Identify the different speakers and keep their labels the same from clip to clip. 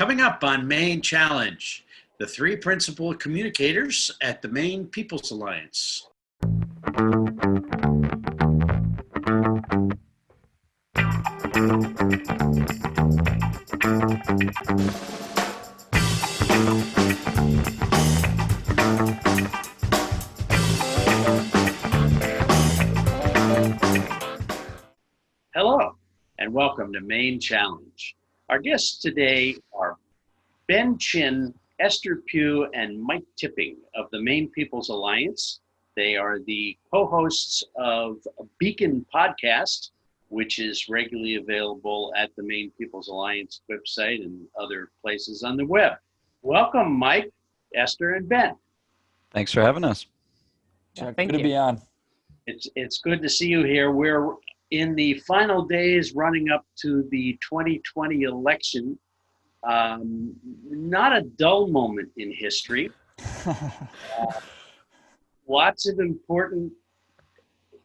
Speaker 1: Coming up on Maine Challenge, the three principal communicators at the Maine People's Alliance. Hello, and welcome to Maine Challenge. Our guests today are Ben Chin, Esther Pugh, and Mike Tipping of the Maine People's Alliance. They are the co-hosts of a Beacon podcast, which is regularly available at the Maine People's Alliance website and other places on the web. Welcome, Mike, Esther, and Ben.
Speaker 2: Thanks for having us.
Speaker 3: Good to be on.
Speaker 1: It's good to see you here. We're in the final days running up to the 2020 election. Not a dull moment in history. Lots of important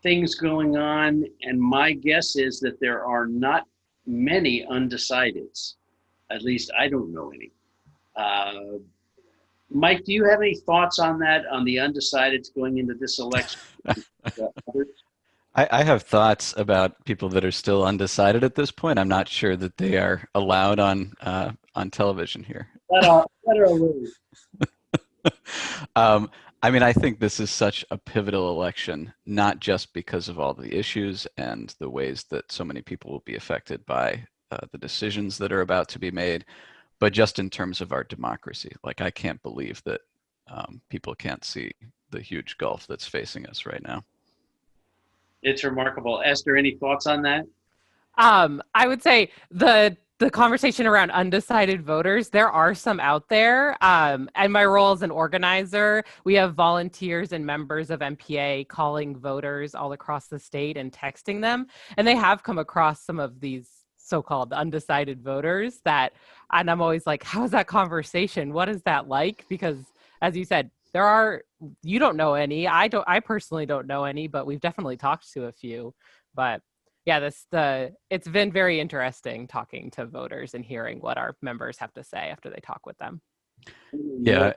Speaker 1: things going on, and my guess is that there are not many undecideds. At least I don't know any. Mike, do you have any thoughts on that, on the undecideds going into this election?
Speaker 2: I have thoughts about people that are still undecided at this point. I'm not sure that they are allowed on television here. I think this is such a pivotal election, not just because of all the issues and the ways that so many people will be affected by the decisions that are about to be made, but just in terms of our democracy. Like, I can't believe that people can't see the huge gulf that's facing us right now.
Speaker 1: It's remarkable. Esther, any thoughts on that?
Speaker 3: I would say the conversation around undecided voters, there are some out there. And my role as an organizer, we have volunteers and members of MPA calling voters all across the state and texting them. And they have come across some of these so-called undecided voters and I'm always like, how's that conversation? What is that like? Because as you said, you don't know any. I personally don't know any, but we've definitely talked to a few. But yeah, it's been very interesting talking to voters and hearing what our members have to say after they talk with them.
Speaker 2: Yeah,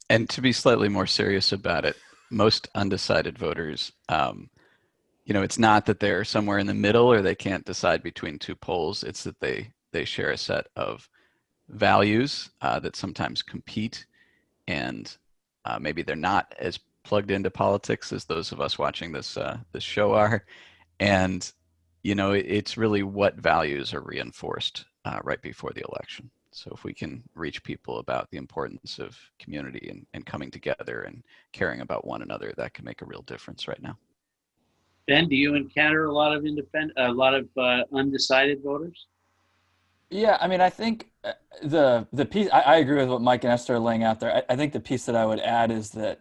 Speaker 2: and to be slightly more serious about it, most undecided voters, it's not that they're somewhere in the middle or they can't decide between two poles. It's that they share a set of values that sometimes compete, and maybe they're not as plugged into politics as those of us watching this show are. And, it's really what values are reinforced right before the election. So if we can reach people about the importance of community and coming together and caring about one another, that can make a real difference right now.
Speaker 1: Ben, do you encounter a lot of undecided voters?
Speaker 4: Yeah, I think the piece, I agree with what Mike and Esther are laying out there. I think the piece that I would add is that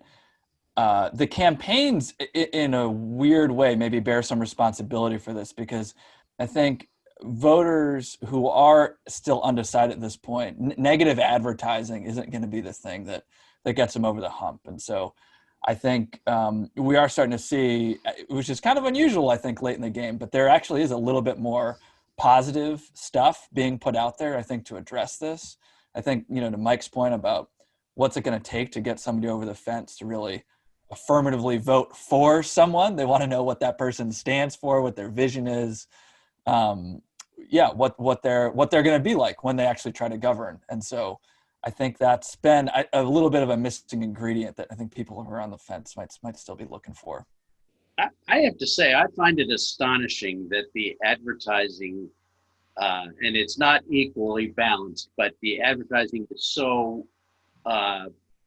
Speaker 4: the campaigns, in a weird way, maybe bear some responsibility for this, because I think voters who are still undecided at this point, negative advertising isn't going to be the thing that gets them over the hump. And so I think we are starting to see, which is kind of unusual, I think, late in the game, but there actually is a little bit more positive stuff being put out there, I think, to address this. I think, to Mike's point about what's it going to take to get somebody over the fence to really affirmatively vote for someone. They want to know what that person stands for, what their vision is, what they're going to be like when they actually try to govern. And so I think that's been a little bit of a missing ingredient that I think people who are on the fence might still be looking for.
Speaker 1: I have to say, I find it astonishing that the advertising, and it's not equally balanced, but the advertising is so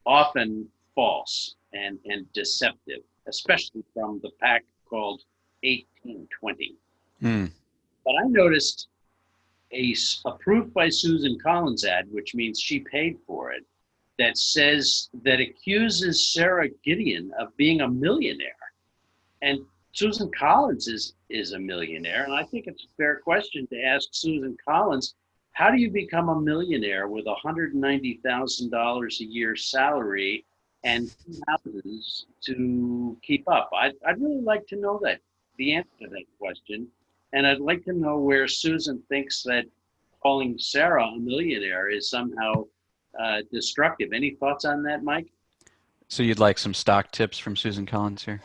Speaker 1: often false and deceptive, especially from the PAC called 1820. But I noticed a approved by Susan Collins ad, which means she paid for it, that accuses Sarah Gideon of being a millionaire. And Susan Collins is a millionaire, and I think it's a fair question to ask Susan Collins, how do you become a millionaire with $190,000 a year salary and 2 houses to keep up? I'd really like to know the answer to that question, and I'd like to know where Susan thinks that calling Sarah a millionaire is somehow destructive. Any thoughts on that, Mike?
Speaker 2: So you'd like some stock tips from Susan Collins here?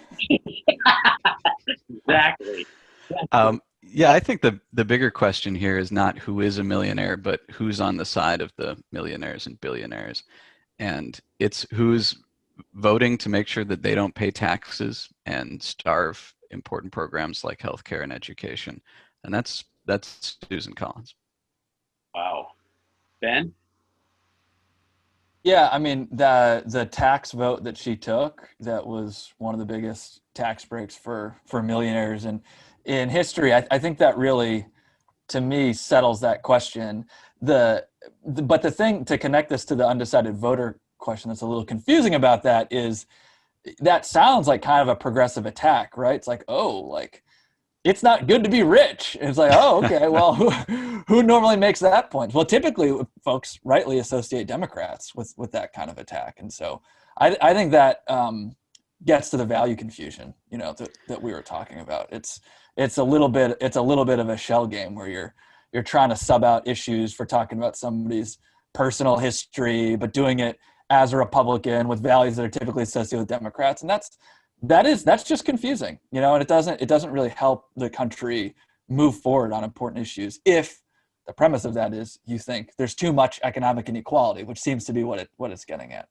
Speaker 1: Exactly.
Speaker 2: Yeah, I think the bigger question here is not who is a millionaire, but who's on the side of the millionaires and billionaires. And it's who's voting to make sure that they don't pay taxes and starve important programs like healthcare and education. And that's Susan Collins.
Speaker 1: Wow. Ben?
Speaker 4: Yeah, I mean the tax vote that she took, that was one of the biggest tax breaks for millionaires in history. I think that really, to me, settles that question. But the thing to connect this to the undecided voter question that's a little confusing about that is that sounds like kind of a progressive attack, right? It's like, oh, like it's not good to be rich. And it's like, oh, okay, well, who normally makes that point? Well, typically folks rightly associate Democrats with that kind of attack. And so I think that gets to the value confusion, that we were talking about. It's a little bit of a shell game where you're trying to sub out issues for talking about somebody's personal history, but doing it as a Republican with values that are typically associated with Democrats. And that's just confusing, and it doesn't really help the country move forward on important issues if the premise of that is you think there's too much economic inequality, which seems to be what it's getting at.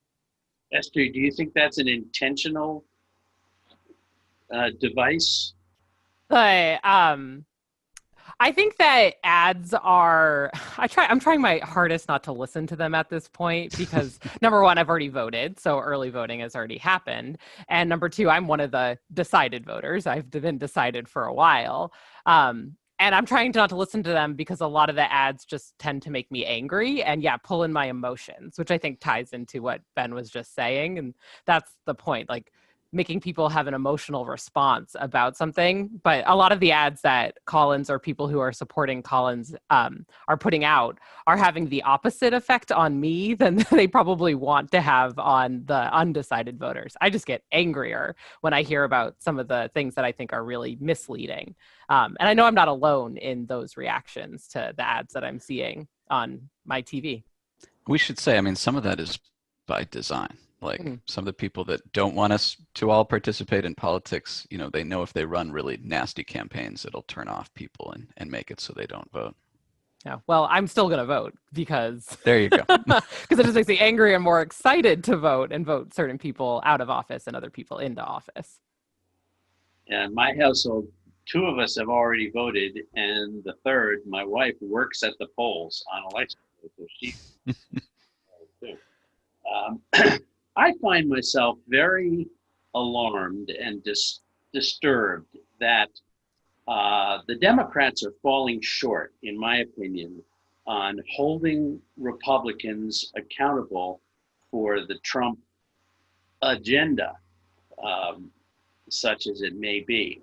Speaker 1: Esther, do you think that's an intentional device?
Speaker 3: I think that ads are, I'm trying my hardest not to listen to them at this point because number one, I've already voted. So early voting has already happened. And number two, I'm one of the decided voters. I've been decided for a while. And I'm trying not to listen to them because a lot of the ads just tend to make me angry and pull in my emotions, which I think ties into what Ben was just saying. And that's the point. Like, making people have an emotional response about something. But a lot of the ads that Collins or people who are supporting Collins are putting out are having the opposite effect on me than they probably want to have on the undecided voters. I just get angrier when I hear about some of the things that I think are really misleading. And I know I'm not alone in those reactions to the ads that I'm seeing on my TV.
Speaker 2: We should say, I mean, some of that is by design. Like some of the people that don't want us to all participate in politics, they know if they run really nasty campaigns, it'll turn off people and make it so they don't vote.
Speaker 3: Yeah, well, I'm still going to vote because
Speaker 2: there you go.
Speaker 3: Because it just makes me angry and more excited to vote and vote certain people out of office and other people into office.
Speaker 1: Yeah, in my household, two of us have already voted, and the third, my wife, works at the polls on election day, so she. I find myself very alarmed and disturbed that the Democrats are falling short, in my opinion, on holding Republicans accountable for the Trump agenda, such as it may be.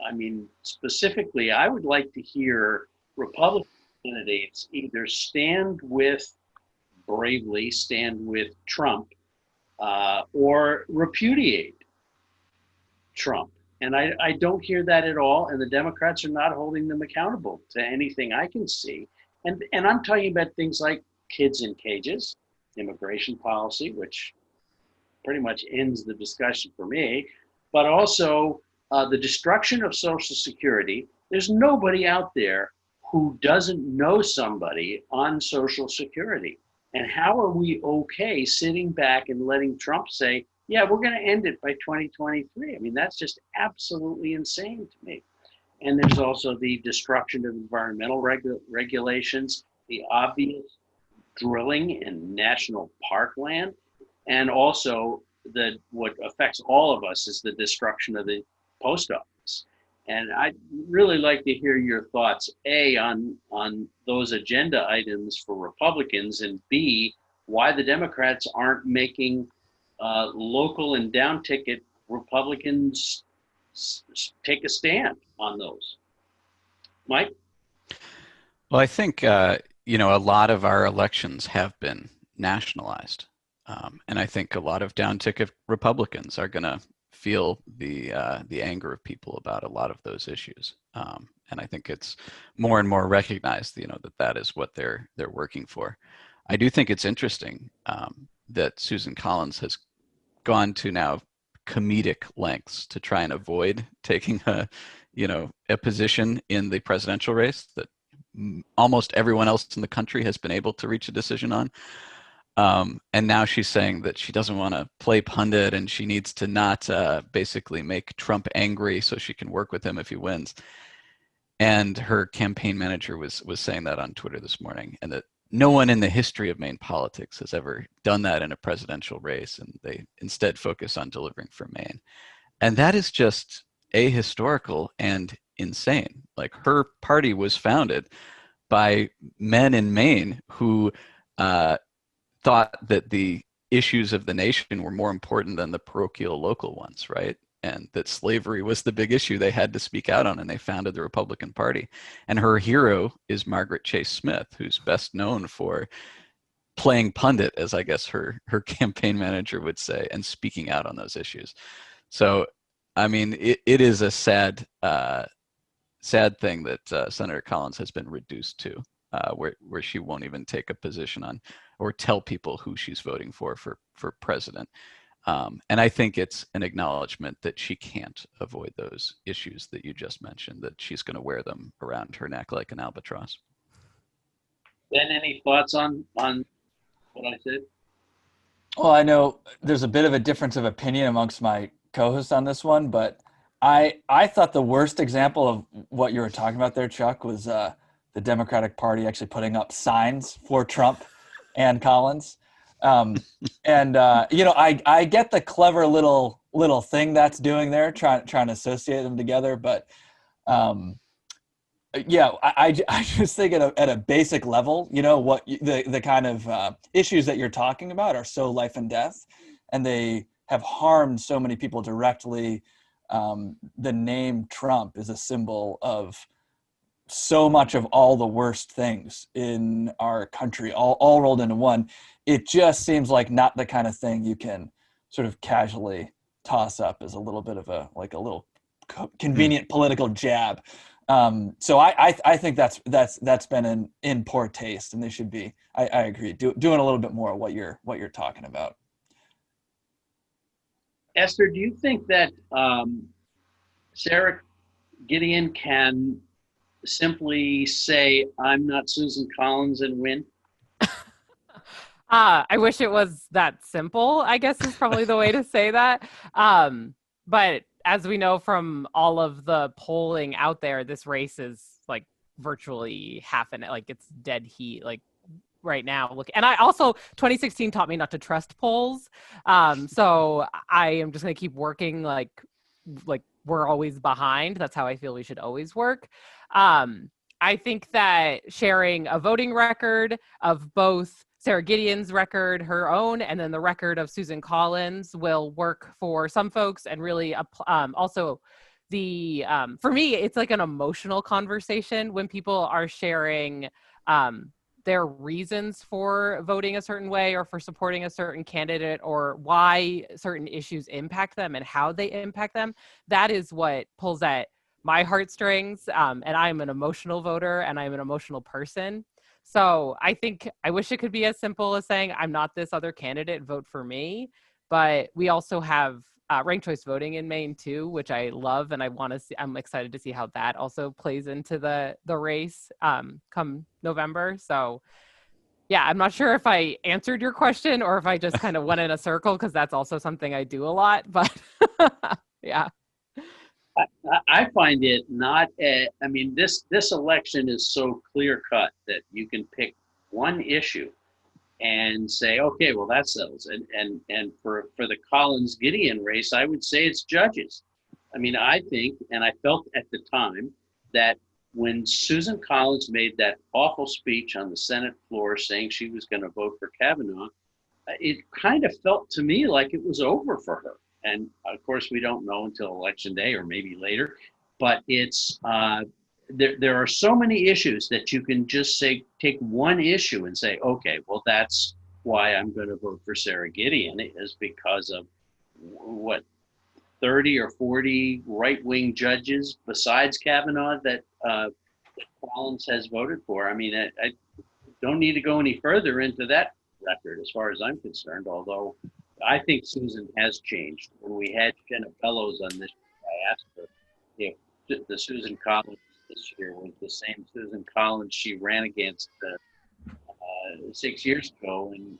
Speaker 1: I mean, specifically, I would like to hear Republican candidates either bravely stand with Trump, or repudiate Trump. And I don't hear that at all. And the Democrats are not holding them accountable to anything I can see. And I'm talking about things like kids in cages, immigration policy, which pretty much ends the discussion for me, but also the destruction of Social Security. There's nobody out there who doesn't know somebody on Social Security. And how are we okay sitting back and letting Trump say, yeah, we're going to end it by 2023? I mean, that's just absolutely insane to me. And there's also the destruction of environmental regulations, the obvious drilling in national parkland, and also what affects all of us is the destruction of the post office. And I'd really like to hear your thoughts, A, on those agenda items for Republicans, and B, why the Democrats aren't making local and down ticket Republicans take a stand on those. Mike?
Speaker 2: Well, I think, a lot of our elections have been nationalized. And I think a lot of down ticket Republicans are going to feel the anger of people about a lot of those issues. And I think it's more and more recognized, that that is what they're working for. I do think it's interesting that Susan Collins has gone to now comedic lengths to try and avoid taking a position in the presidential race that almost everyone else in the country has been able to reach a decision on. And now she's saying that she doesn't want to play pundit and she needs to not basically make Trump angry so she can work with him if he wins. And her campaign manager was saying that on Twitter this morning, and that no one in the history of Maine politics has ever done that in a presidential race, and they instead focus on delivering for Maine. And that is just ahistorical and insane. Like, her party was founded by men in Maine who thought that the issues of the nation were more important than the parochial local ones, right? And that slavery was the big issue they had to speak out on, and they founded the Republican Party. And her hero is Margaret Chase Smith, who's best known for playing pundit, as I guess her campaign manager would say, and speaking out on those issues. So, I mean, it is a sad thing that Senator Collins has been reduced to, where she won't even take a position on or tell people who she's voting for president. And I think it's an acknowledgement that she can't avoid those issues that you just mentioned, that she's going to wear them around her neck like an albatross.
Speaker 1: Ben, any thoughts on what I said?
Speaker 4: Well, I know there's a bit of a difference of opinion amongst my co-hosts on this one, but I thought the worst example of what you were talking about there, Chuck, was the Democratic Party actually putting up signs for Trump and Collins. I get the clever little thing that's doing there, trying to associate them together. But I just think at a basic level, what the kind of issues that you're talking about are so life and death, and they have harmed so many people directly. The name Trump is a symbol of so much of all the worst things in our country, all rolled into one. It just seems like not the kind of thing you can sort of casually toss up as a little bit of a little convenient political jab. So I think that's been in poor taste, and they should be. I agree, doing a little bit more of what you're talking about.
Speaker 1: Esther, do you think that Sarah Gideon can simply say, "I'm not Susan Collins," and win?
Speaker 3: I wish it was that simple, I guess is probably the way to say that. But as we know from all of the polling out there, this race is like virtually it's dead heat, like right now. Look, and I also 2016 taught me not to trust polls. So I am just going to keep working like we're always behind. That's how I feel we should always work. I think that sharing a voting record of both Sarah Gideon's record, her own, and then the record of Susan Collins will work for some folks, and really also for me, it's like an emotional conversation when people are sharing their reasons for voting a certain way or for supporting a certain candidate, or why certain issues impact them and how they impact them. That is what pulls at my heartstrings. And I'm an emotional voter, and I'm an emotional person. So I wish it could be as simple as saying, I'm not this other candidate, vote for me. But we also have ranked choice voting in Maine too, which I love, and I'm excited to see how that also plays into the race come November. So yeah, I'm not sure if I answered your question or if I just kind of went in a circle, because that's also something I do a lot, but yeah.
Speaker 1: I find it not. This election is so clear cut that you can pick one issue and say, okay, well, that settles it. And for the Collins Gideon race, I would say it's judges. I mean, I think, and I felt at the time, that when Susan Collins made that awful speech on the Senate floor saying she was going to vote for Kavanaugh, it kind of felt to me like it was over for her. And of course, we don't know until Election Day or maybe later. But it's there are so many issues that you can just take one issue and say, okay, well, that's why I'm going to vote for Sarah Gideon, is because of what 30 or 40 right-wing judges besides Kavanaugh that Collins has voted for. I mean, I don't need to go any further into that record as far as I'm concerned, although I think Susan has changed. When we had Jenna Fellows on this, I asked her if the Susan Collins this year was the same Susan Collins she ran against 6 years ago, and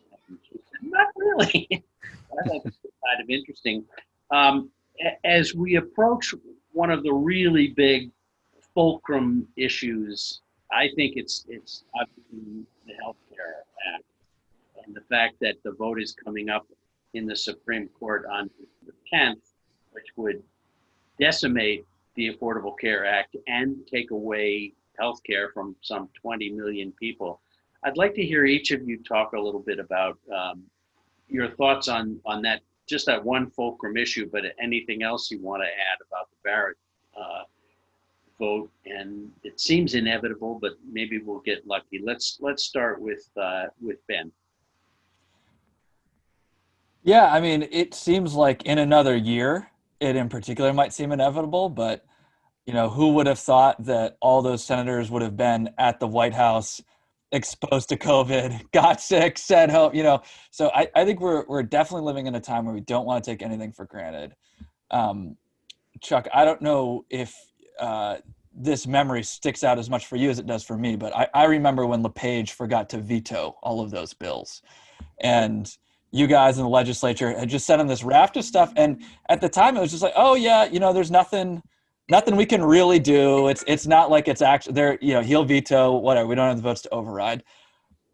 Speaker 1: she said, not really. I thought this was kind of interesting. As we approach one of the really big fulcrum issues, I think it's obviously the Healthcare Act and the fact that the vote is coming up in the Supreme Court on the 10th, which would decimate the Affordable Care Act and take away health care from some 20 million people. I'd like to hear each of you talk a little bit about your thoughts on that, just that one fulcrum issue, but anything else you want to add about the Barrett vote. And it seems inevitable, but maybe we'll get lucky. Let's start with Ben.
Speaker 4: Yeah, I mean, it seems like in another year, it in particular might seem inevitable, but who would have thought that all those senators would have been at the White House exposed to COVID, got sick, said hope, So I think we're definitely living in a time where we don't want to take anything for granted. Chuck, I don't know if this memory sticks out as much for you as it does for me, but I remember when LePage forgot to veto all of those bills. And you guys in the legislature had just sent him this raft of stuff. And at the time, it was just like, oh, yeah, there's nothing we can really do. It's not like it's actually there, he'll veto, whatever. We don't have the votes to override.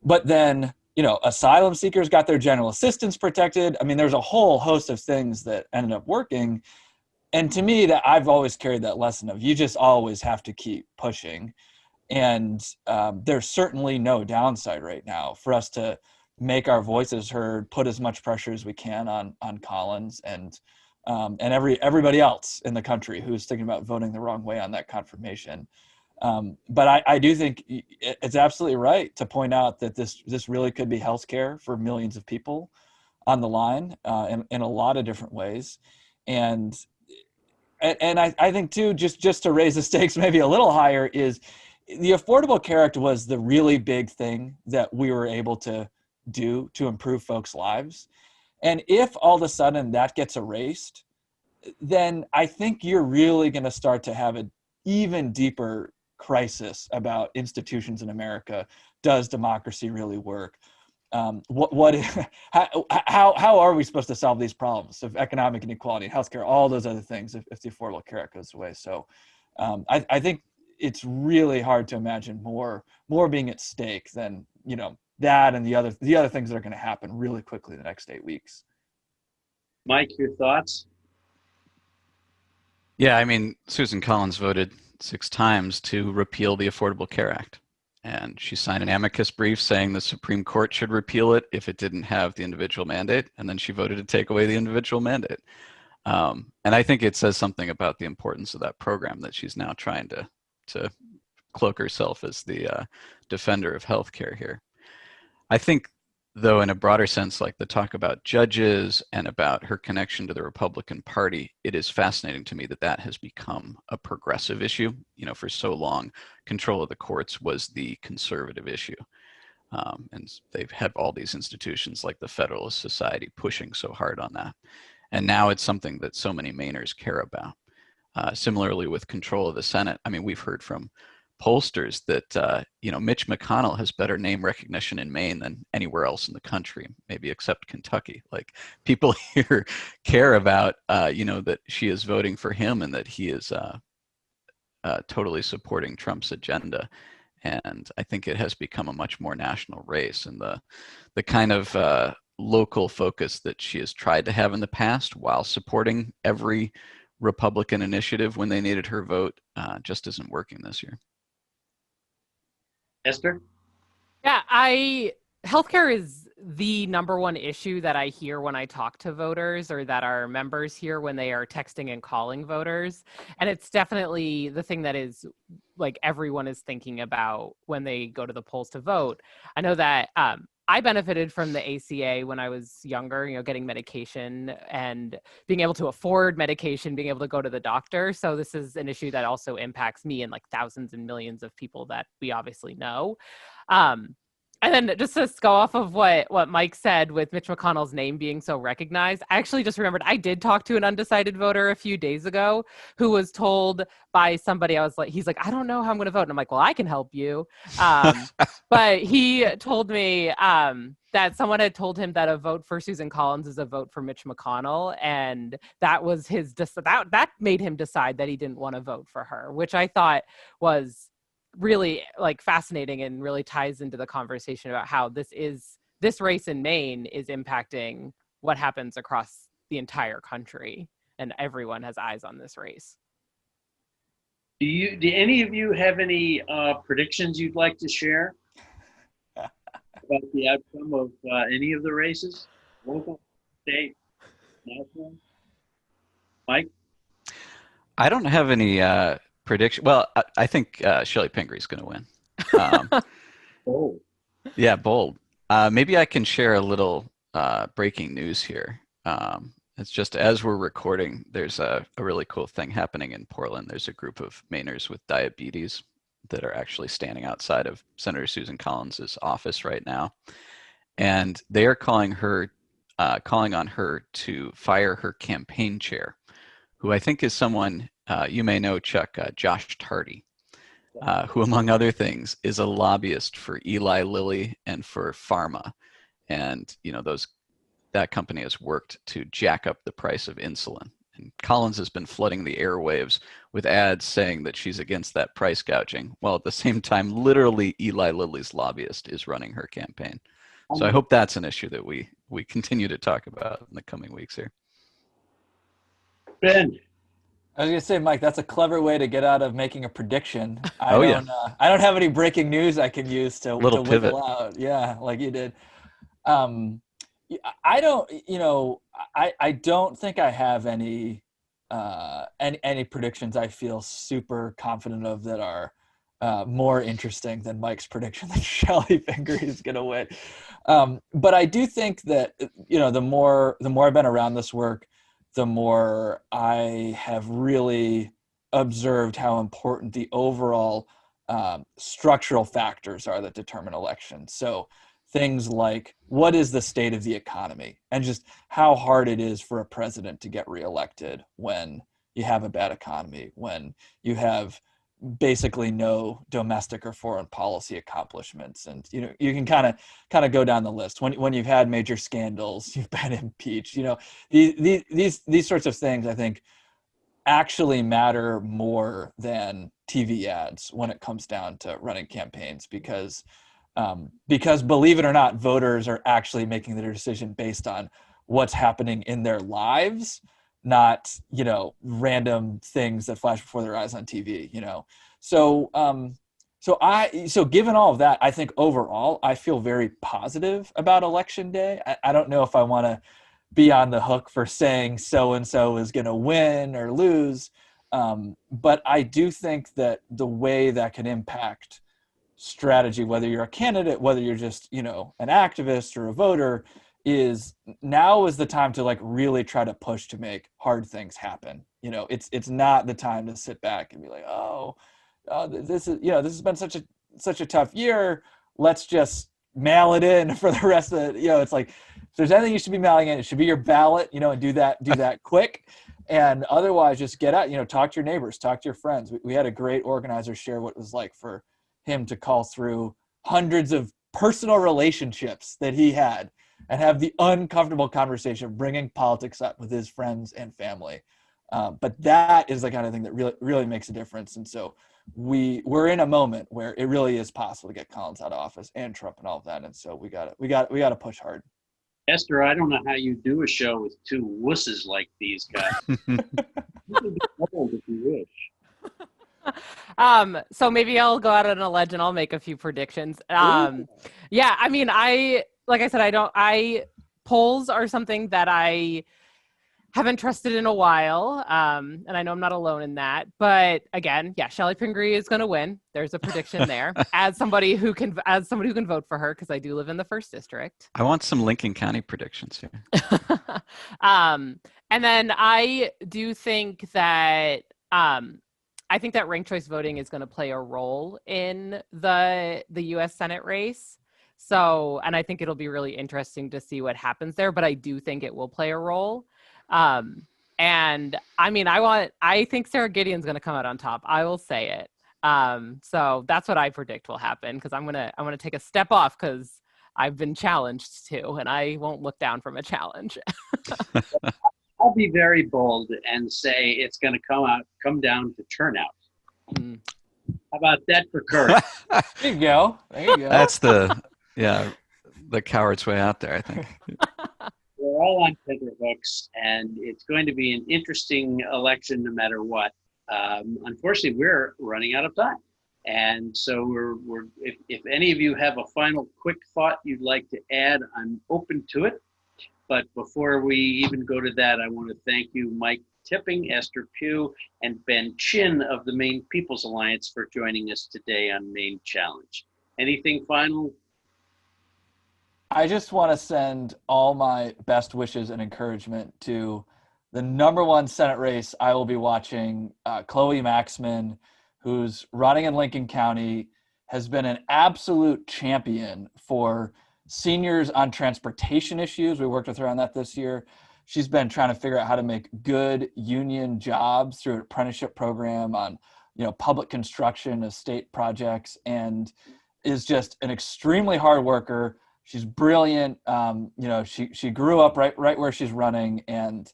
Speaker 4: But then, asylum seekers got their general assistance protected. I mean, there's a whole host of things that ended up working. And to me, that I've always carried that lesson of you just always have to keep pushing. And there's certainly no downside right now for us to make our voices heard, put as much pressure as we can on Collins and everybody else in the country who's thinking about voting the wrong way on that confirmation. But I do think it's absolutely right to point out that this really could be healthcare for millions of people on the line in a lot of different ways. And I think too, just to raise the stakes maybe a little higher, is the Affordable Care Act was the really big thing that we were able to do to improve folks' lives. And if all of a sudden that gets erased, then I think you're really going to start to have an even deeper crisis about institutions in America. Does democracy really work? How are we supposed to solve these problems of economic inequality, healthcare, all those other things if the Affordable Care Act goes away? So I think it's really hard to imagine more being at stake than that and the other things that are going to happen really quickly in the next 8 weeks.
Speaker 1: Mike, your thoughts?
Speaker 2: Yeah, I mean, Susan Collins voted 6 times to repeal the Affordable Care Act. And she signed an amicus brief saying the Supreme Court should repeal it if it didn't have the individual mandate. And then she voted to take away the individual mandate. And I think it says something about the importance of that program that she's now trying to cloak herself as the defender of healthcare here. I think, though, in a broader sense, like the talk about judges and about her connection to the Republican Party, it is fascinating to me that has become a progressive issue. For so long, control of the courts was the conservative issue. And they've had all these institutions like the Federalist Society pushing so hard on that. And now it's something that so many Mainers care about. Similarly with control of the Senate, I mean, we've heard from pollsters that Mitch McConnell has better name recognition in Maine than anywhere else in the country, maybe except Kentucky. Like, people here care about that she is voting for him and that he is totally supporting Trump's agenda. And I think it has become a much more national race, and the kind of local focus that she has tried to have in the past while supporting every Republican initiative when they needed her vote just isn't working this year.
Speaker 1: Esther?
Speaker 3: Yeah, healthcare is the number one issue that I hear when I talk to voters, or that our members hear when they are texting and calling voters. And it's definitely the thing that is like everyone is thinking about when they go to the polls to vote. I know that I benefited from the ACA when I was younger, getting medication and being able to afford medication, being able to go to the doctor. So this is an issue that also impacts me and like thousands and millions of people that we obviously know. And then just to go off of what Mike said with Mitch McConnell's name being so recognized, I actually just remembered I did talk to an undecided voter a few days ago who was told by somebody, he's like, I don't know how I'm going to vote. And I'm like, well, I can help you. But he told me that someone had told him that a vote for Susan Collins is a vote for Mitch McConnell. And that was that made him decide that he didn't want to vote for her, which I thought was really like fascinating and really ties into the conversation about how this race in Maine is impacting what happens across the entire country, and everyone has eyes on this race.
Speaker 1: Do any of you have any predictions you'd like to share about the outcome of any of the races? Local, state, national? Mike?
Speaker 2: I don't have any prediction. Well, I think Shelley Pingree is going to win.
Speaker 1: Oh.
Speaker 2: Yeah, bold. Maybe I can share a little breaking news here. It's just as we're recording, there's a really cool thing happening in Portland. There's a group of Mainers with diabetes that are actually standing outside of Senator Susan Collins' office right now. And they are calling on her to fire her campaign chair, who I think is someone you may know, Chuck, Josh Tardy, who, among other things, is a lobbyist for Eli Lilly and for Pharma. And, that company has worked to jack up the price of insulin. And Collins has been flooding the airwaves with ads saying that she's against that price gouging, while at the same time, literally Eli Lilly's lobbyist is running her campaign. So I hope that's an issue that we continue to talk about in the coming weeks here.
Speaker 1: Ben?
Speaker 4: I was gonna say, Mike, that's a clever way to get out of making a prediction. I don't have any breaking news I can use to
Speaker 2: pivot
Speaker 4: out. Yeah, like you did. I don't, I don't think I have any predictions I feel super confident of that are more interesting than Mike's prediction that Shelley Pingree is gonna win. But I do think that the more I've been around this work, the more I have really observed how important the overall structural factors are that determine elections. So things like, what is the state of the economy, and just how hard it is for a president to get reelected when you have a bad economy, when you have basically no domestic or foreign policy accomplishments. And you can kind of go down the list when you've had major scandals, you've been impeached. These sorts of things I think actually matter more than TV ads when it comes down to running campaigns, because believe it or not, voters are actually making their decision based on what's happening in their lives, not, random things that flash before their eyes on TV, So given all of that, I think overall, I feel very positive about Election Day. I don't know if I want to be on the hook for saying so-and-so is going to win or lose. But I do think that the way that can impact strategy, whether you're a candidate, whether you're just, an activist or a voter, is now is the time to really try to push to make hard things happen. It's not the time to sit back and be like, this has been such a tough year. Let's just mail it in for the rest of the, it's like, if there's anything you should be mailing in, it should be your ballot, and do that quick. And otherwise just get out, talk to your neighbors, talk to your friends. We had a great organizer share what it was like for him to call through hundreds of personal relationships that he had and have the uncomfortable conversation, bringing politics up with his friends and family. But that is the kind of thing that really makes a difference. And so we're in a moment where it really is possible to get Collins out of office and Trump and all of that. And so we got to push hard.
Speaker 1: Esther, I don't know how you do a show with two wusses like these guys. You can be bold if you wish.
Speaker 3: So maybe I'll go out on a ledge and I'll make a few predictions. Yeah, I mean, like I said, polls are something that I haven't trusted in a while. And I know I'm not alone in that. But again, yeah, Shelley Pingree is going to win. There's a prediction there. As somebody who can vote for her, because I do live in the 1st district.
Speaker 2: I want some Lincoln County predictions here.
Speaker 3: And then I do think that I think that ranked choice voting is going to play a role in the U.S. Senate race. So, and I think it'll be really interesting to see what happens there. But I do think it will play a role. And I mean, I think Sarah Gideon's going to come out on top. I will say it. So that's what I predict will happen, because I'm gonna take a step off because I've been challenged too, and I won't look down from a challenge.
Speaker 1: I'll be very bold and say it's going to come down to turnout. How about that for Kurt?
Speaker 4: There you go.
Speaker 2: That's the coward's way out there, I think.
Speaker 1: We're all on tenterhooks, and it's going to be an interesting election no matter what. Unfortunately, we're running out of time. And so if any of you have a final quick thought you'd like to add, I'm open to it. But before we even go to that, I want to thank you, Mike Tipping, Esther Pugh, and Ben Chin of the Maine People's Alliance for joining us today on Maine Challenge. Anything final?
Speaker 4: I just want to send all my best wishes and encouragement to the #1 Senate race I will be watching. Chloe Maxman, who's running in Lincoln County, has been an absolute champion for seniors on transportation issues. We worked with her on that this year. She's been trying to figure out how to make good union jobs through an apprenticeship program on, public construction of state projects, and is just an extremely hard worker. She's brilliant. She grew up right where she's running, and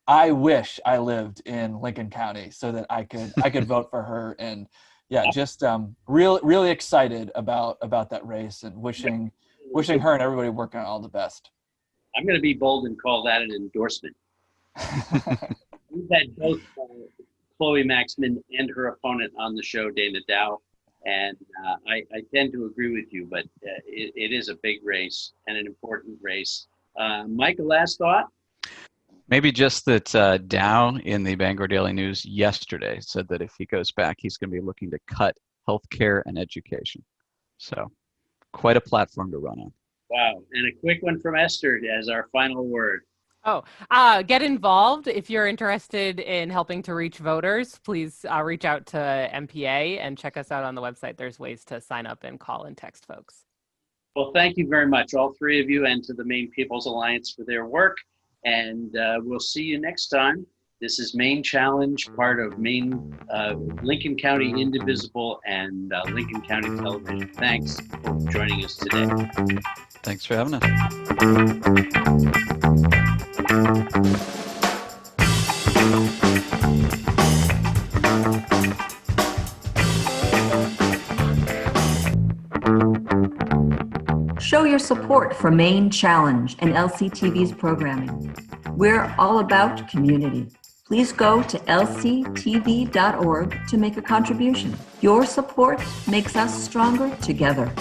Speaker 4: I wish I lived in Lincoln County so that I could vote for her. And yeah, just really excited about that race, and wishing her and everybody working on all the best.
Speaker 1: I'm going to be bold and call that an endorsement. We've had both Chloe Maxman and her opponent on the show, Dana Dow, and I tend to agree with you, but it is a big race and an important race. Mike, a last thought?
Speaker 2: Maybe just that Dow in the Bangor Daily News yesterday said that if he goes back, he's going to be looking to cut healthcare and education. So quite a platform to run on.
Speaker 1: Wow. And a quick one from Esther as our final word.
Speaker 3: Get involved. If you're interested in helping to reach voters, please reach out to MPA and check us out on the website. There's ways to sign up and call and text folks.
Speaker 1: Well, thank you very much, all three of you, and to the Maine People's Alliance for their work. And we'll see you next time. This is Maine Challenge, part of Maine, Lincoln County Indivisible and Lincoln County Television. Thanks for joining us today.
Speaker 2: Thanks for having us.
Speaker 5: Show your support for Maine Challenge and LCTV's programming. We're all about community. Please go to lctv.org to make a contribution. Your support makes us stronger together.